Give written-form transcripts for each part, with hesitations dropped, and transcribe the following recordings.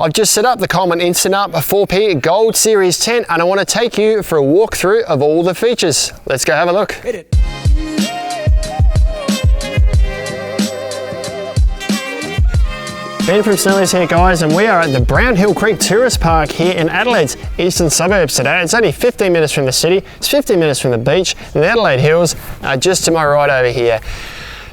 I've just set up the Coleman Instant Up, a 4P Gold Series tent, and I want to take you for a walkthrough of all the features. Let's go have a look. Hit it. Ben from Snellies here, guys, and we are at the Brownhill Creek Tourist Park here in Adelaide's eastern suburbs today. It's only 15 minutes from the city, it's 15 minutes from the beach, and the Adelaide Hills are just to my right over here.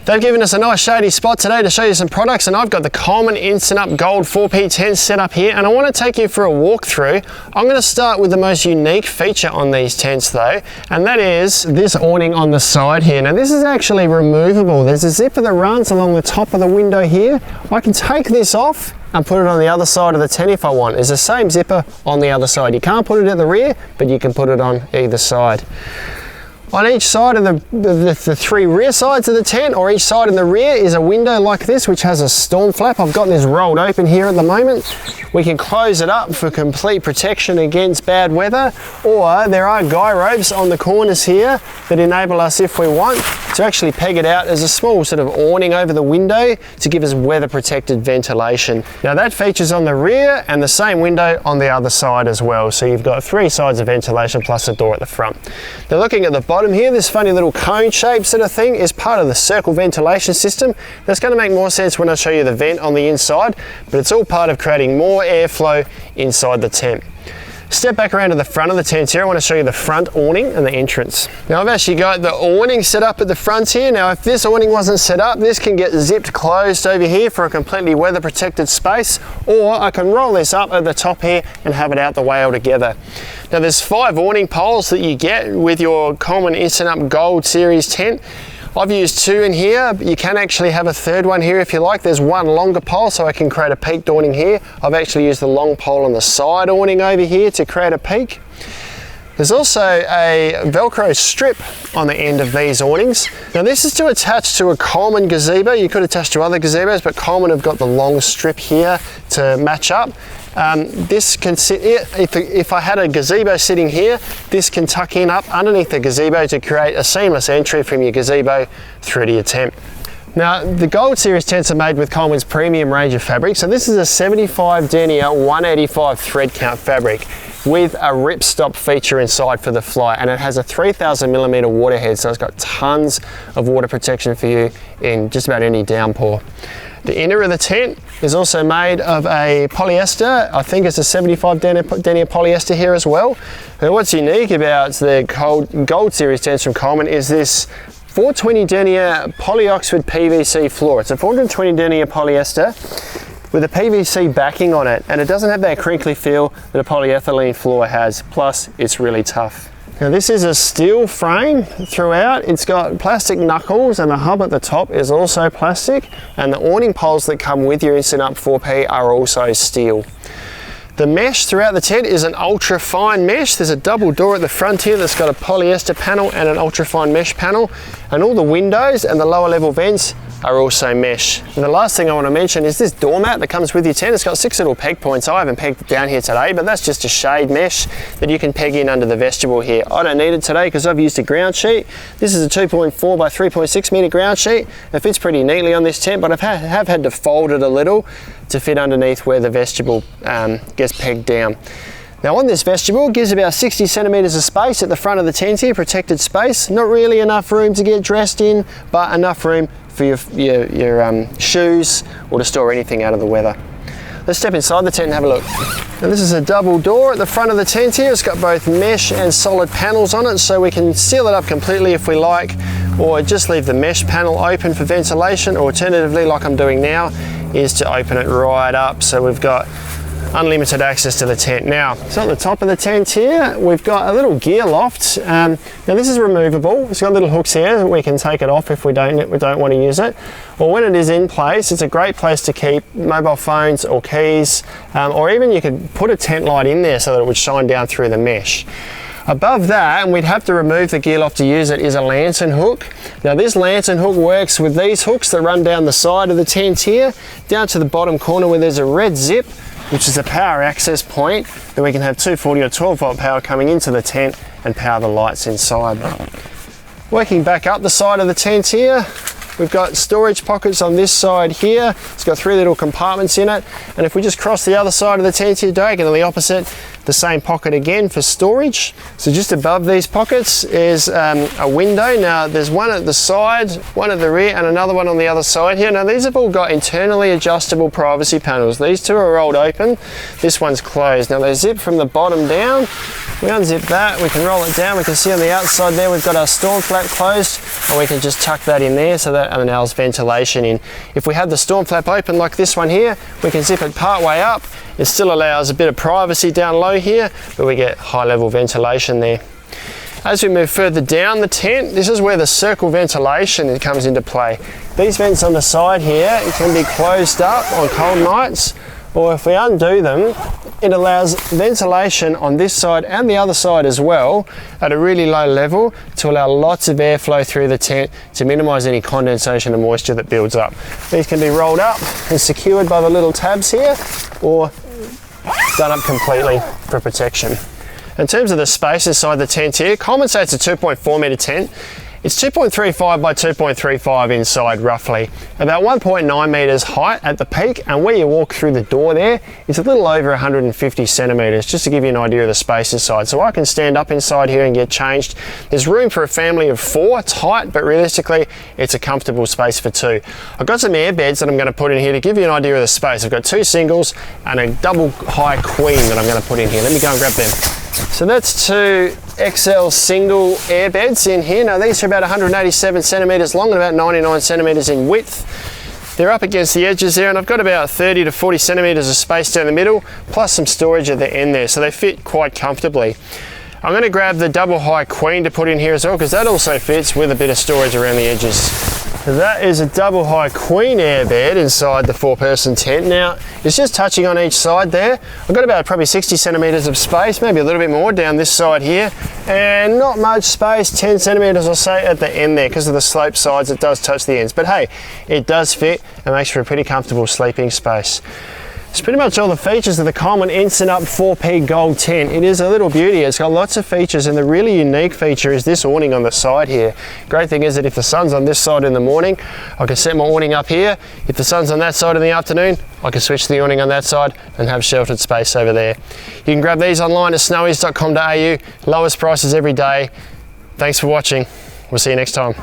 They've given us a nice shady spot today to show you some products, and I've got the Coleman Instant Up Gold 4P tent set up here, and I want to take you for a walkthrough. I'm going to start with the most unique feature on these tents though, and that is this awning on the side here. Now this is actually removable. There's a zipper that runs along the top of the window here. I can take this off and put it on the other side of the tent if I want. There's the same zipper on the other side. You can't put it at the rear, but you can put it on either side. On each side of the three rear sides of the tent, or each side in the rear, is a window like this which has a storm flap. I've got this rolled open here at the moment. We can close it up for complete protection against bad weather, or there are guy ropes on the corners here that enable us, if we want, to actually peg it out as a small sort of awning over the window to give us weather protected ventilation. Now that features on the rear and the same window on the other side as well. So you've got three sides of ventilation plus a door at the front. Now looking at the bottom here, this funny little cone shape sort of thing is part of the circle ventilation system. That's going to make more sense when I show you the vent on the inside, but it's all part of creating more airflow inside the tent. Step back around to the front of the tent here. I want to show you the front awning and the entrance. Now I've actually got the awning set up at the front here. Now if this awning wasn't set up, this can get zipped closed over here for a completely weather protected space, or I can roll this up at the top here and have it out the way altogether. Now there's 5 awning poles that you get with your Coleman Instant Up Gold Series tent. I've used 2 in here, but you can actually have a third one here if you like. There's one longer pole, so I can create a peaked awning here. I've actually used the long pole on the side awning over here to create a peak. There's also a Velcro strip on the end of these awnings. Now this is to attach to a Coleman gazebo. You could attach to other gazebos, but Coleman have got the long strip here to match up. This can sit, if I had a gazebo sitting here, this can tuck in up underneath the gazebo to create a seamless entry from your gazebo through to your tent. Now the Gold Series tents are made with Coleman's premium range of fabric. So this is a 75 denier 185 thread count fabric with a ripstop feature inside for the fly, and it has a 3000mm waterhead, so it's got tons of water protection for you in just about any downpour. The inner of the tent is also made of a polyester. I think it's a 75 denier polyester here as well. And what's unique about the Gold Series tents from Coleman is this 420 denier poly-Oxford PVC floor. It's a 420 denier polyester with a PVC backing on it, and it doesn't have that crinkly feel that a polyethylene floor has. Plus, it's really tough. Now this is a steel frame throughout. It's got plastic knuckles, and the hub at the top is also plastic, and the awning poles that come with your Instant Up 4P are also steel. The mesh throughout the tent is an ultra fine mesh. There's a double door at the front here that's got a polyester panel and an ultra fine mesh panel, and all the windows and the lower level vents are also mesh. And the last thing I want to mention is this doormat that comes with your tent. It's got 6 little peg points. I haven't pegged it down here today, but that's just a shade mesh that you can peg in under the vestibule here. I don't need it today because I've used a ground sheet. This is a 2.4 by 3.6 meter ground sheet. It fits pretty neatly on this tent, but I have had to fold it a little to fit underneath where the vestibule gets pegged down. Now on this vestibule, it gives about 60 centimeters of space at the front of the tent here, protected space. Not really enough room to get dressed in, but enough room for your shoes or to store anything out of the weather. Let's step inside the tent and have a look. Now this is a double door at the front of the tent here. It's got both mesh and solid panels on it, so we can seal it up completely if we like, or just leave the mesh panel open for ventilation, or alternatively, like I'm doing now, is to open it right up so we've got unlimited access to the tent. Now, so at the top of the tent here, we've got a little gear loft. Now this is removable. It's got little hooks here. We can take it off if we don't want to use it. Or when it is in place, it's a great place to keep mobile phones or keys, or even you could put a tent light in there so that it would shine down through the mesh. Above that, and we'd have to remove the gear loft to use it, is a lantern hook. Now this lantern hook works with these hooks that run down the side of the tent here, down to the bottom corner where there's a red zip, which is a power access point that we can have 240 or 12 volt power coming into the tent and power the lights inside. Working back up the side of the tent here, We've got storage pockets on this side here. It's got 3 little compartments in it. And if we just cross the other side of the tent here, diagonally opposite, the same pocket again for storage. So just above these pockets is a window. Now there's one at the side, one at the rear, and another one on the other side here. Now these have all got internally adjustable privacy panels. These 2 are rolled open. This one's closed. Now they zip from the bottom down. We unzip that, we can roll it down. We can see on the outside there we've got our storm flap closed, and we can just tuck that in there so that allows ventilation in. If we had the storm flap open like this one here, we can zip it part way up. It still allows a bit of privacy down low here, but we get high level ventilation there. As we move further down the tent, this is where the circle ventilation comes into play. These vents on the side here, it can be closed up on cold nights, or if we undo them, it allows ventilation on this side and the other side as well at a really low level to allow lots of airflow through the tent to minimize any condensation and moisture that builds up. These can be rolled up and secured by the little tabs here, or done up completely for protection. In terms of the space inside the tent here, Coleman say it's a 2.4 metre tent. It's 2.35 by 2.35 inside roughly, about 1.9 metres height at the peak, and where you walk through the door there, it's a little over 150 centimetres, just to give you an idea of the space inside. So I can stand up inside here and get changed. There's room for a family of 4, it's height, but realistically, it's a comfortable space for 2. I've got some airbeds that I'm going to put in here to give you an idea of the space. I've got 2 singles and a double high queen that I'm going to put in here. Let me go and grab them. So that's 2 XL single airbeds in here. Now these are about 187 centimetres long and about 99 centimetres in width. They're up against the edges there, and I've got about 30 to 40 centimetres of space down the middle, plus some storage at the end there, so they fit quite comfortably. I'm going to grab the double high queen to put in here as well, because that also fits with a bit of storage around the edges. That is a double high queen airbed inside the 4-person tent. Now, it's just touching on each side there. I've got about probably 60 centimetres of space, maybe a little bit more down this side here, and not much space, 10 centimetres or so at the end there. Because of the sloped sides, it does touch the ends. But hey, it does fit and makes for a pretty comfortable sleeping space. It's pretty much all the features of the Coleman Instant Up 4P Gold tent. It is a little beauty. It's got lots of features, and the really unique feature is this awning on the side here. Great thing is that if the sun's on this side in the morning, I can set my awning up here. If the sun's on that side in the afternoon, I can switch the awning on that side and have sheltered space over there. You can grab these online at snowies.com.au. Lowest prices every day. Thanks for watching. We'll see you next time.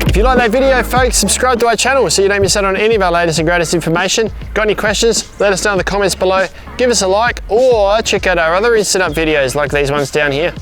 If you like that video, folks, subscribe to our channel so you don't miss out on any of our latest and greatest information. Got any questions? Let us know in the comments below. Give us a like, or check out our other Instant Up videos like these ones down here.